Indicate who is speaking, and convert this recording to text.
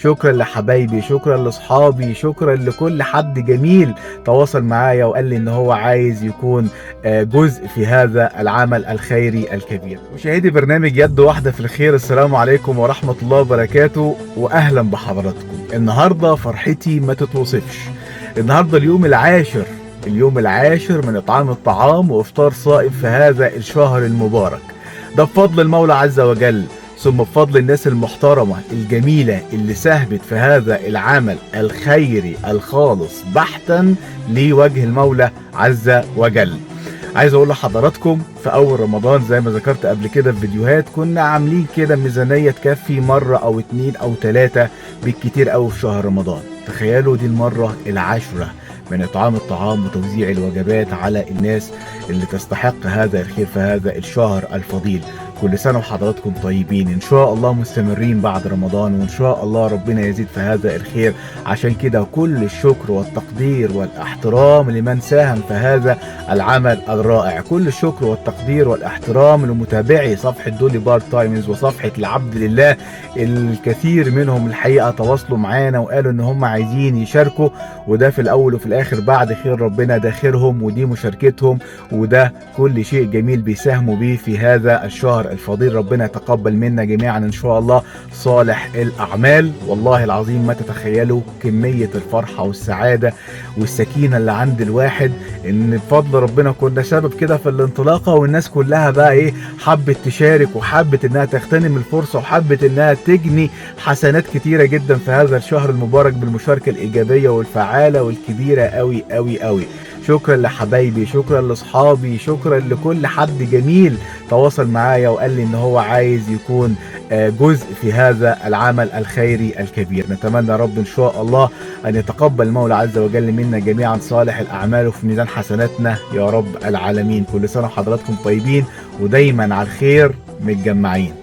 Speaker 1: شكرا لحبايبي، شكرا لاصحابي، شكرا لكل حد جميل تواصل معايا وقال لي ان هو عايز يكون جزء في هذا العمل الخيري الكبير. مشاهدي برنامج يد واحدة في الخير، السلام عليكم ورحمة الله وبركاته واهلا بحضراتكم. النهاردة فرحتي ما تتوصفش. النهاردة اليوم العاشر من اطعام الطعام وافطار صائم في هذا الشهر المبارك. ده بفضل المولى عز وجل، ثم بفضل الناس المحترمة الجميلة اللي ساهمت في هذا العمل الخيري الخالص بحتا لوجه المولى عز وجل. عايز اقول لحضراتكم في اول رمضان زي ما ذكرت قبل كده في فيديوهات كنا عاملين كده ميزانية تكفي مرة او 2 أو 3 بالكتير قوي في شهر رمضان. تخيلوا دي المرة العاشرة من اطعام الطعام وتوزيع الوجبات على الناس اللي تستحق هذا الخير في هذا الشهر الفضيل. كل سنة وحضراتكم طيبين، ان شاء الله مستمرين بعد رمضان، وان شاء الله ربنا يزيد في هذا الخير. عشان كده كل الشكر والتقدير والاحترام لمن ساهم في هذا العمل الرائع. كل الشكر والتقدير والاحترام لمتابعي صفحة دولي بار تايمز وصفحة العبد لله. الكثير منهم الحقيقة تواصلوا معانا وقالوا ان هم عايزين يشاركوا، وده في الاول وفي الاخر بعد خير ربنا ده خيرهم، ودي مشاركتهم، وده كل شيء جميل بيساهموا بيه في هذا الشهر الفضيل. ربنا يتقبل منا جميعا ان شاء الله صالح الاعمال. والله العظيم ما تتخيلوا كمية الفرحة والسعادة والسكينة اللي عند الواحد، ان بفضل ربنا كنا سبب كده في الانطلاقة، والناس كلها بقى حبت تشارك وحبت انها تغتنم الفرصة وحبت انها تجني حسنات كتيرة جدا في هذا الشهر المبارك بالمشاركة الايجابية والفعالة والكبيرة قوي قوي قوي. شكرا لحبايبي، شكرا لاصحابي، شكرا لكل حد جميل تواصل معايا وقال لي ان هو عايز يكون جزء في هذا العمل الخيري الكبير. نتمنى رب ان شاء الله ان يتقبل المولى عز وجل منا جميعا صالح الاعمال وفي ميزان حسناتنا يا رب العالمين. كل سنة وحضراتكم طيبين ودايما على الخير متجمعين.